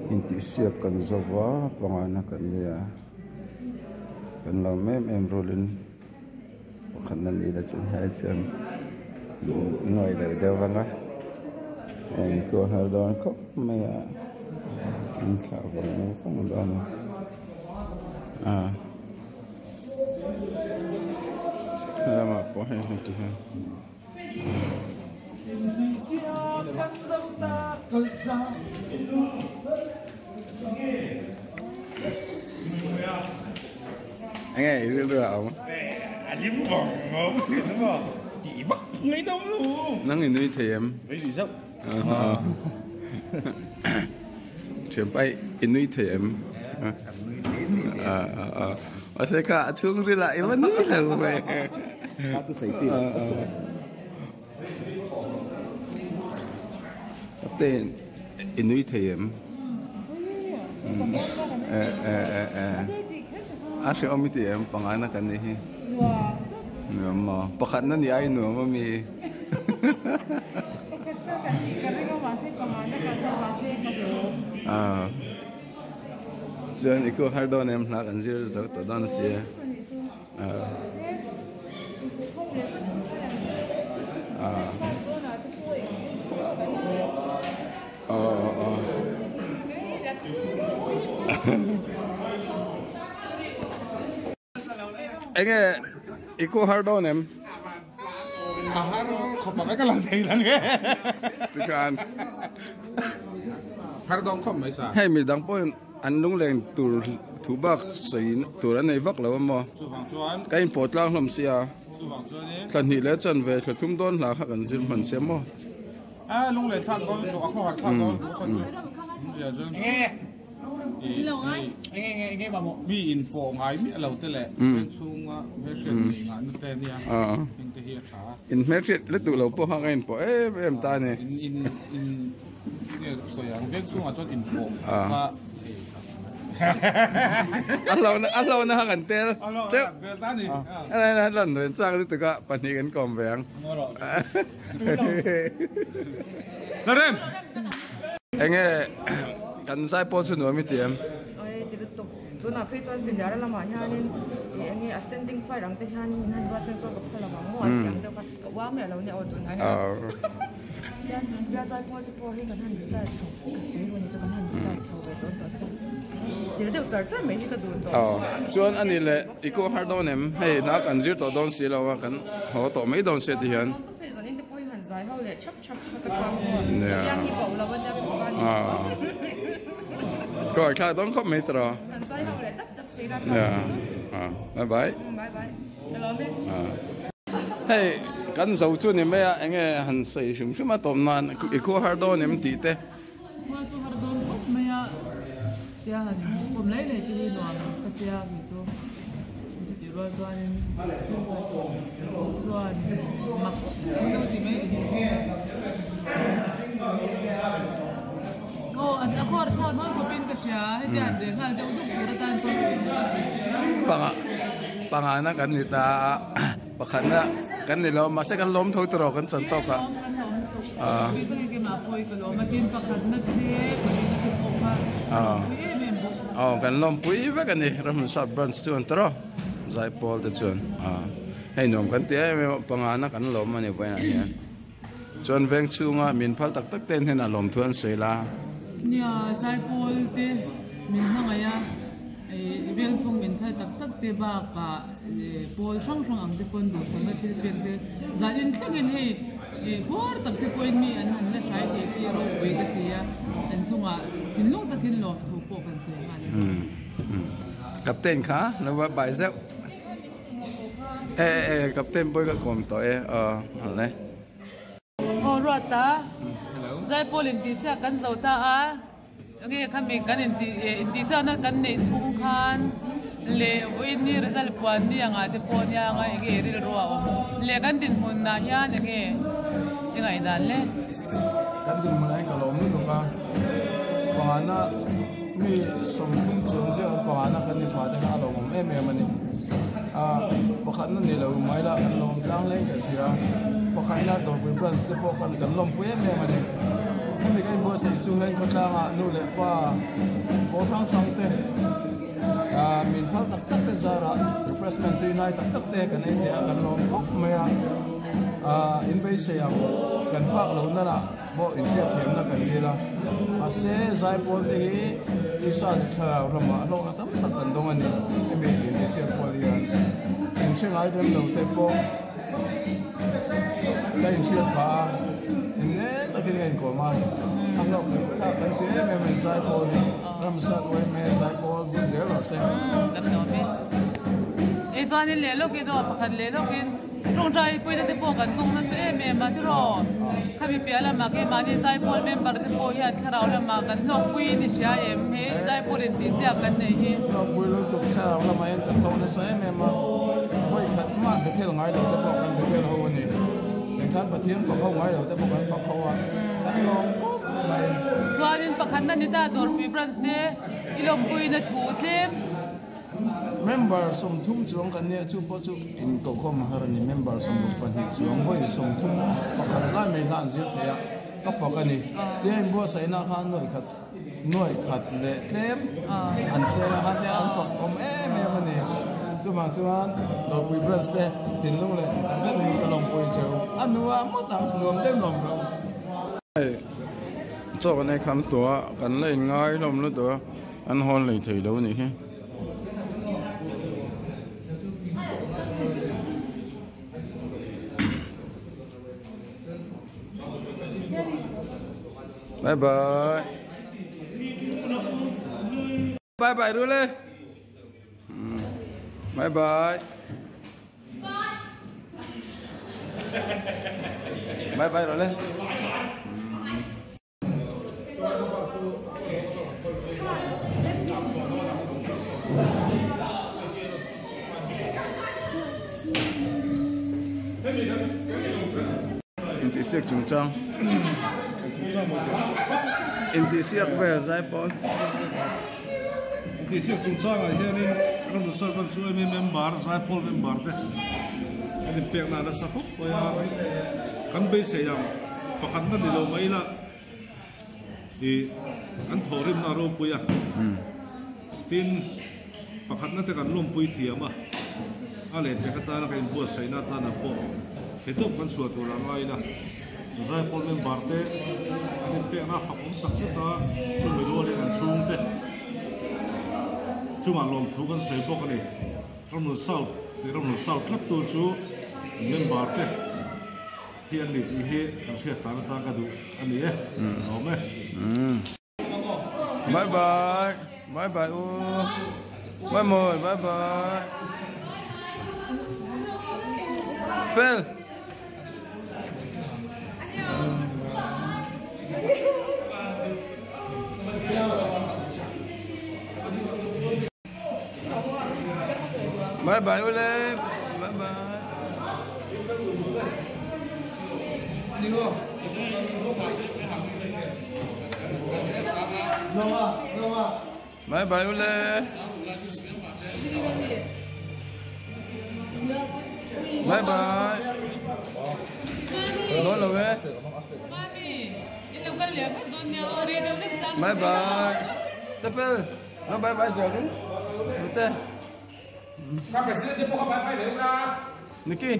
Inti siap kan zawa pangana kan dia kan la mem rolin kan nan ila chen hai chen ngoi da de wanga en ko har don ko me in sa ko mo don lama ko hai ti ha anh ấy yêu được không? Anh ấy bỏng không? Thì nó bảo chị bắt ngay đâu luôn. Nó người nuôi thèm. Đấy thì dốc. Chuyện bay in nuôi thèm. Ở đây cả chung đi lại vẫn nuôi thèm vậy. Nó sẽ xảy gì? Tên in nuôi thèm. Asya om itu ya panganak kan ni. Nama pakat nanti ay no mami. Jangan ikut hardon em nak anjir jauh tak dan sih. Anh ấy ikut hardon em. Hardon kau pakai kalau saya hilang ke? Tukan. Hardon kau macam? Hey, midang pun anung leng tu bak sei tu ran nei vak lawa mo. Kain pot lang hlom sia. Kan hi le chan ve thum don la kha kan zin man se mo. Lung le thang don tu aku hat thang don. Nghe mà một bi info ngay mi lâu tới lệ chung message này ngắn nó tên nha mình thể hiện trả in message lấy tụ lâu po hang info em ta này in nghe sốอย่างviết chung cho info mà anh lâu na hang tel chứ ta này anh lần rồi trang lấy tụ cả bản hình còn vẹn lên anh nghe kan sai po chu no mi tiam tu na phe chuan sin yara lama hianin enge ascending khwai rang te hianin han wa sen so ka phala ma mo yang te ka wa me lo ne o tu na ya sai po te po hi kan han ta ka sui wo ni kan han ta chau ve don ta se de de char char me hi ka du to chuan ani le iko hardon em hey nak anjir to don si lawa kan ho to mai don se ti hian giải hậu để chấp chấp cái con yang đi bộ là vấn đề của con rồi khai đón khóc mấy trò giải hậu để đắp thì ra bye bye bye hello mẹ hey kan dầu chu ni me anh nghe han sei shum shum ma tom nan iko hardon em ti te ma chu hardon khóc me ya ya hanผมlấy này thì nó cái tia ví dụ chỉ rồi toàn chuan mặc đâu thì mấy anh có thao nó có pin cái gì hết giờ để khai đâu được người ta cho pangana kan ni ta pakhana kan ni lo ma se kan lom thoi tro kan chan to ka cái cái mà phơi cái lo mà chín pakhana thế cái nó cái cục kan lom pui va kan ni ram sa brand chuan tro zai pol te chuan hei nom kan te pangana kan lom ani vai na hian chuan veng chunga min phal tak tak ten hena lom thuan seila nia zai pol te min hanga ya veng chung min thai tak tak te ba ka pol sang sang ang te pon du sang te pen te za in thingin hei hor tak te point mi an han la sai te ti ro we ka ti ya an chunga tin lo takin lo thu po kan se ha captain kha lo ba bai zeu captain boy ka kom to ne rồi ta zai polin ti sa kan zo ta a nge khami kan in ti sa na kan nei chung khan le win ni result puan ni anga te pon ya nga nge ri ro a le kan tin hun na hian nge ngai dan le kan din mangai ka lom nu ka pana mi som thum chung je pana kan ni fa de ka lo me me mani pakhat na ni lo mai la kan lom tlang le ka sia pakhat na to bi brand te po kan lom pu me mani มีการบริษัทจูงเงินคนละนู่นเลยว่าโอ้ทั้งสองเตะมีพักตักเตะซาระ refreshment ตีนายตักเตะกันเองเนี่ยกันลองพกมาอินเบสยังกันพักหลงนั่นน่ะบ่อินเชียเทียมนั่นกันดีละอาเซ่ใจพอดีที่สั่งข้าวเรามาลงตักกันตรงนี้ไม่มีอินเชียพอดีกันอินเชียไอเดมเราเตะโปได้อินเชียป่าอินเนี่ยตะกี้เงินก่อนมาอันเราถ้าเป็นเตี้ยไม่เป็นใจพอดีรำสัตว์ไว้ไม่ใจพอดีเสียละเสียกันโดนไอ้ตอนนี้เลี้ยลูกกินตัวพันเลี้ยลูกกินตรงใจปุ้ยจะพอกันตรงนั้นเสียแม่มาที่รอข้ามีเปียละมาแค่มาที่ใจพอแม่บัดที่พอเฮียที่เราละมากันน้องปุ้ยนี่เสียเอ็มเฮ้ใจพอเรียนที่เสียกันเนี่ยเฮ้น้องปุ้ยลูกตุกที่เราละมาเอ็นกันตรงนั้นเสียแม่มาไว้ขัดมากเที่ยวไงเราจะบอกกันเที่ยวเราวันนี้ในขั้นปฏิทินฝักเขาไงเราจะบอกกันฝักเขาว่าลองปุ๊บไปส่วนนี้ประคันนั่นนี่ตาตัวปีบรันส์เนี่ยอีลมปุ้ยเนี่ยถูกเทมmember สมทุ่มจวงกันเนี่ยจูบจูอินตัวข้อมหารานี member สมบุกปฏิจวงไว้สมทุ่มประคันได้ไม่นานเสียเพียก็ฝักกันนี่เดี๋ยวบัวใส่หน้าข้างหน่วยขัดเละเทมอันเสียนะครับเนี่ยอันฝักอมแม่มันนี่จุมาเราปุยบรัสเต้ติดลงเลยอันเส้นนี้ก็ลงปุยเจ้าอันนัวมั่งรวมเต็มลงเราจบในคำตัวกันเลยง่ายลมแล้วตัวอันฮอนเลยถือแล้วนี่ฮะบายบายดูเลยบายบายดูเลยอินทิเซียกจุงจังอินทิเซียกแบบใจปอนอินทิเซียกจุงจังอะไรเนี่ยเราดูสักวันช่วยมีเมมเบอร์ใจปอนเมมเบอร์เด้อันนี้เปียกน่าจะสักปุ๊บไปกันไปเสียงประคันนั่นดีเราไม่ละที่อันโถริมนารูปุยอ่ะตินประคันนั่นแต่กันร่วมปุยเทียมอ่ะอะไรแต่ก็ตายแล้วกันบัวใส่หน้าตาหน้าโปเหตุกันส่วนตัวเราไว้ละใจปอนเมมเบอร์เด้อันนี้เปียกน่าขับผมสักสุดตาช่วยไม่รู้เลยกันชุ่มเด้ช่วยมาลงทุกันใส่พวกนี้เราหนุนเศร้าที่เราหนุนเศร้าคลับตัวชูเมมเบอร์เด้ที่อันนี้ที่เฮเราเชื่อตามกันดูอันนี้เอาไหมบายบายโอ้บายหมดบายเฟลบายโอเล่บายบายโอเล่บายร้อนเลยบายเตฟลน้องบายเจอกันเต้ Các presidente pokok bye-bye deh udah. Niki